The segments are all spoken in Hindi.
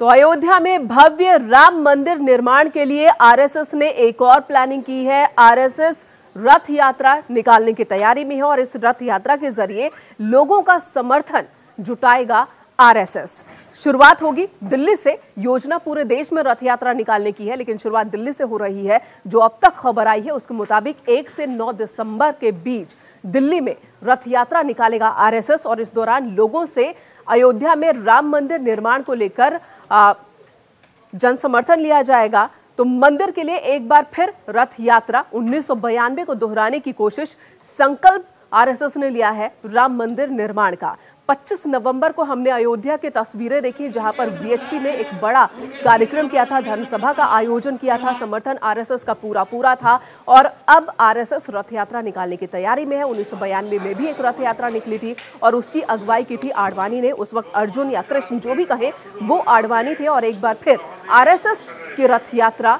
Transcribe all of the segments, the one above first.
तो अयोध्या में भव्य राम मंदिर निर्माण के लिए आरएसएस ने एक और प्लानिंग की है। आरएसएस रथ यात्रा निकालने की तैयारी में है और इस रथ यात्रा के जरिए लोगों का समर्थन जुटाएगा आरएसएस। शुरुआत होगी दिल्ली से। योजना पूरे देश में रथ यात्रा निकालने की है, लेकिन शुरुआत दिल्ली से हो रही है। जो अब तक खबर आई है उसके मुताबिक 1 से 9 दिसंबर के बीच दिल्ली में रथ यात्रा निकालेगा आरएसएस और इस दौरान लोगों से अयोध्या में राम मंदिर निर्माण को लेकर जन समर्थन लिया जाएगा। तो मंदिर के लिए एक बार फिर रथ यात्रा 1992 को दोहराने की कोशिश, संकल्प आरएसएस ने लिया है राम मंदिर निर्माण का। 25 नवंबर को हमने अयोध्या की तस्वीरें देखी जहां पर वीएचपी ने एक बड़ा कार्यक्रम किया था, धर्मसभा का आयोजन किया था, समर्थन आरएसएस का पूरा था और अब आरएसएस रथ यात्रा निकालने की तैयारी में है। 1992 में भी एक रथ यात्रा निकली थी और उसकी अगुवाई की थी आडवाणी ने। उस वक्त अर्जुन या कृष्ण जो भी कहे वो आडवाणी थे और एक बार फिर आरएसएस की रथ यात्रा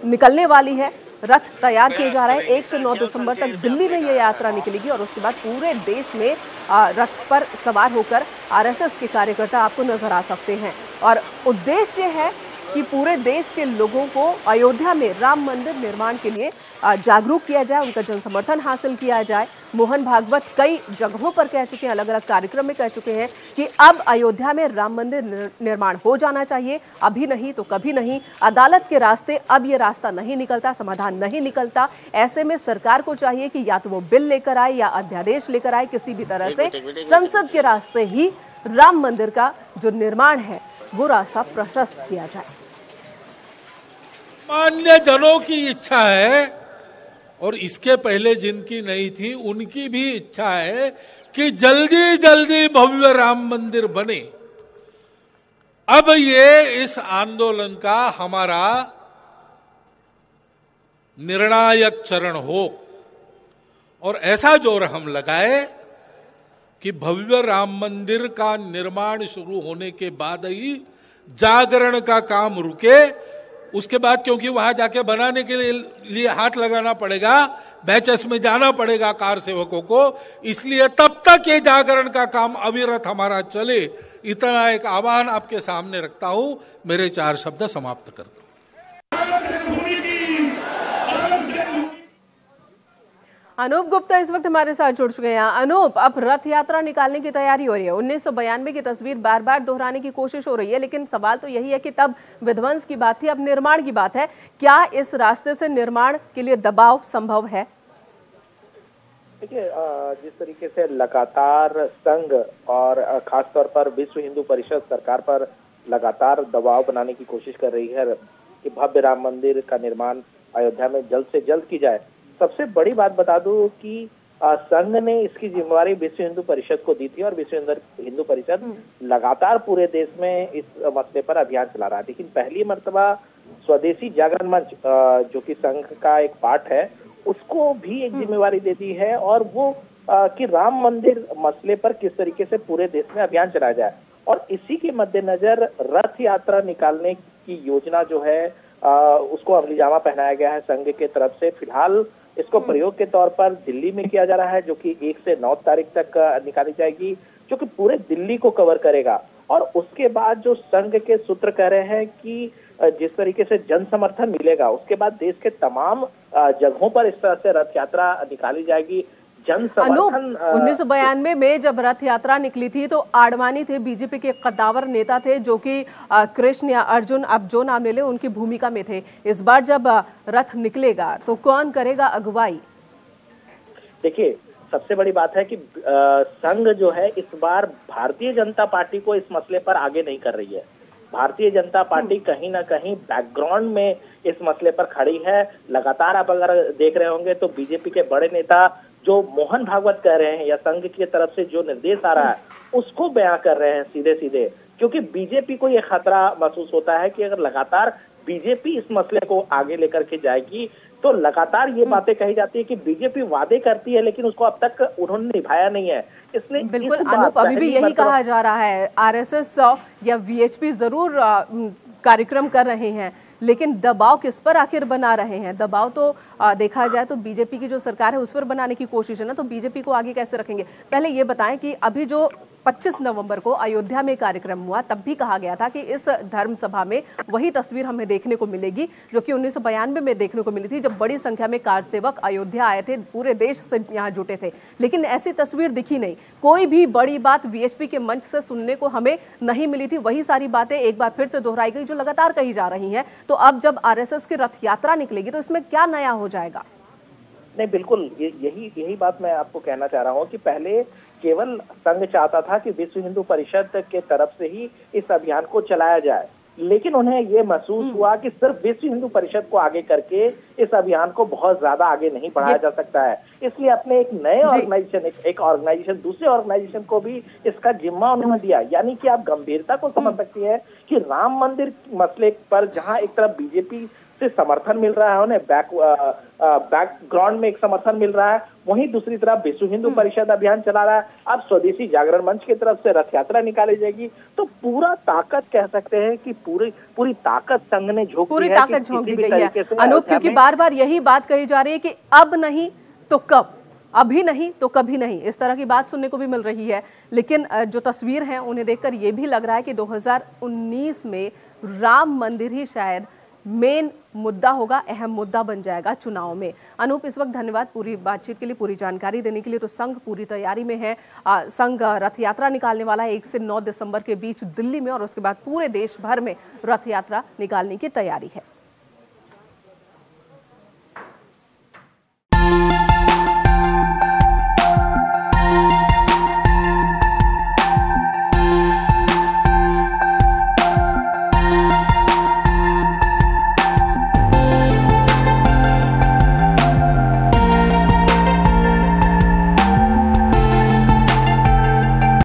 निकलने वाली है। रथ तैयार किए जा रहे हैं। 1 से 9 दिसंबर तक दिल्ली में यह यात्रा निकलेगी और उसके बाद पूरे देश में रथ पर सवार होकर आरएसएस के कार्यकर्ता आपको नजर आ सकते हैं। और उद्देश्य है कि पूरे देश के लोगों को अयोध्या में राम मंदिर निर्माण के लिए जागरूक किया जाए, उनका जन समर्थन हासिल किया जाए। मोहन भागवत कई जगहों पर कह चुके हैं, अलग अलग कार्यक्रम में कह चुके हैं कि अब अयोध्या में राम मंदिर निर्माण हो जाना चाहिए, अभी नहीं तो कभी नहीं। अदालत के रास्ते अब ये रास्ता नहीं निकलता, समाधान नहीं निकलता। ऐसे में सरकार को चाहिए कि या तो वो बिल लेकर आए या अध्यादेश लेकर आए, किसी भी तरह से संसद के रास्ते ही राम मंदिर का जो निर्माण है वो रास्ता प्रशस्त किया जाए। सामान्य जनों की इच्छा है और इसके पहले जिनकी नहीं थी उनकी भी इच्छा है कि जल्दी जल्दी भव्य राम मंदिर बने। अब ये इस आंदोलन का हमारा निर्णायक चरण हो और ऐसा जोर हम लगाए कि भव्य राम मंदिर का निर्माण शुरू होने के बाद ही जागरण का काम रुके। उसके बाद क्योंकि वहां जाके बनाने के लिए हाथ लगाना पड़ेगा, बैचेस में जाना पड़ेगा कार सेवकों को, इसलिए तब तक ये जागरण का काम अविरत हमारा चले। इतना एक आह्वान आपके सामने रखता हूं। मेरे 4 शब्द समाप्त करता हूं। अनूप गुप्ता इस वक्त हमारे साथ जुड़ चुके हैं। अनूप, अब रथ यात्रा निकालने की तैयारी हो रही है। 1992 की तस्वीर बार बार दोहराने की कोशिश हो रही है, लेकिन सवाल तो यही है कि तब विध्वंस की बात थी, अब निर्माण की बात है। क्या इस रास्ते से निर्माण के लिए दबाव संभव है? देखिए, जिस तरीके से लगातार संघ और खासतौर पर विश्व हिंदू परिषद सरकार पर लगातार दबाव बनाने की कोशिश कर रही है कि भव्य राम मंदिर का निर्माण अयोध्या में जल्द से जल्द की जाए। सबसे बड़ी बात बता दूं कि संघ ने इसकी जिम्मेवारी विश्व हिंदू परिषद को दी थी और विश्व हिंदू परिषद लगातार पूरे देश में इस मसले पर अभियान चला रहा है। लेकिन पहली मर्तबा स्वदेशी जागरण मंच, जो कि संघ का एक पार्ट है, उसको भी एक जिम्मेवारी दे दी है और वो कि राम मंदिर मसले पर किस तरीके से पूरे देश में अभियान चलाया जाए। और इसी के मद्देनजर रथ यात्रा निकालने की योजना जो है उसको अमलीजामा पहनाया गया है संघ के तरफ से। फिलहाल इसको प्रयोग के तौर पर दिल्ली में किया जा रहा है, जो कि 1 से 9 तारीख तक निकाली जाएगी, जो कि पूरे दिल्ली को कवर करेगा। और उसके बाद जो संघ के सूत्र कह रहे हैं कि जिस तरीके से जन समर्थन मिलेगा, उसके बाद देश के तमाम जगहों पर इस तरह से रथ यात्रा निकाली जाएगी। जन समर्थन 1992 में जब रथ यात्रा निकली थी तो आडवाणी थे, बीजेपी के कद्दावर नेता थे, जो कि कृष्ण या अर्जुन, अब जो नाम ले ले, उनकी भूमिका में थे। इस बार जब रथ निकलेगा तो कौन करेगा अगुवाई? देखिए, सबसे बड़ी बात है कि संघ जो है इस बार भारतीय जनता पार्टी को इस मसले पर आगे नहीं कर रही है। भारतीय जनता पार्टी कहीं ना कहीं बैकग्राउंड में इस मसले पर खड़ी है। लगातार आप अगर देख रहे होंगे तो बीजेपी के बड़े नेता जो मोहन भागवत कह रहे हैं या संघ की तरफ से जो निर्देश आ रहा है उसको बयां कर रहे हैं सीधे सीधे, क्योंकि बीजेपी को ये खतरा महसूस होता है कि अगर लगातार बीजेपी इस मसले को आगे लेकर के जाएगी तो लगातार ये बातें कही जाती है कि बीजेपी वादे करती है लेकिन उसको अब तक उन्होंने निभाया नहीं है। इसलिए बिल्कुल अनूप, अभी भी यही कहा जा रहा है, आरएसएस या वीएचपी जरूर कार्यक्रम कर रहे हैं, लेकिन दबाव किस पर आखिर बना रहे हैं? दबाव तो देखा जाए तो बीजेपी की जो सरकार है उस पर बनाने की कोशिश है ना, तो बीजेपी को आगे कैसे रखेंगे? पहले ये बताएं कि अभी जो 25 नवंबर को अयोध्या में कार्यक्रम हुआ, तब भी कहा गया था कि इस धर्म सभा में वही तस्वीर हमें देखने को मिलेगी जो कि 1992 में देखने को मिली थी, जब बड़ी संख्या में कार सेवक अयोध्या आए थे, पूरे देश से यहाँ जुटे थे। लेकिन ऐसी तस्वीर दिखी नहीं, कोई भी बड़ी बात वीएचपी के मंच से सुनने को हमें नहीं मिली थी। वही सारी बातें एक बार फिर से दोहराई गई जो लगातार कही जा रही हैं। तो अब जब आरएसएस की रथ यात्रा निकलेगी तो इसमें क्या नया हो जाएगा? नहीं, बिल्कुल यही बात मैं आपको कहना चाह रहा हूँ कि पहले केवल संघ चाहता था कि विश्व हिंदू परिषद के तरफ से ही इस अभियान को चलाया जाए, लेकिन उन्हें ये महसूस हुआ कि सिर्फ विश्व हिंदू परिषद को आगे करके इस अभियान को बहुत ज्यादा आगे नहीं बढ़ाया जा सकता है। इसलिए अपने एक नए ऑर्गेनाइजेशन दूसरे ऑर्गेनाइजेशन को भी इसका जिम्मा उन्होंने दिया। यानी कि आप गंभीरता को समझ सकती है कि राम मंदिर मसले पर जहां एक तरफ बीजेपी से समर्थन मिल रहा है, उन्हें बैकग्राउंड में एक समर्थन मिल रहा है, वहीं दूसरी तरफ विश्व हिंदू परिषद अभियान चला रहा है। अब स्वदेशी जागरण मंच की तरफ से रथ यात्रा निकाली जाएगी, तो पूरा ताकत कह सकते हैं कि पूरी ताकत संघ ने झोंक दी गई है। अनूप, क्योंकि बार बार यही बात कही जा रही है कि अब नहीं तो कब, अभी नहीं तो कभी नहीं, इस तरह की बात सुनने को भी मिल रही है। लेकिन जो तस्वीर है उन्हें देखकर ये भी लग रहा है कि 2019 में राम मंदिर ही शायद मेन मुद्दा होगा, अहम मुद्दा बन जाएगा चुनाव में। अनूप, इस वक्त धन्यवाद पूरी बातचीत के लिए, पूरी जानकारी देने के लिए। तो संघ पूरी तैयारी में है। संघ रथ यात्रा निकालने वाला है 1 से 9 दिसंबर के बीच दिल्ली में, और उसके बाद पूरे देश भर में रथ यात्रा निकालने की तैयारी है।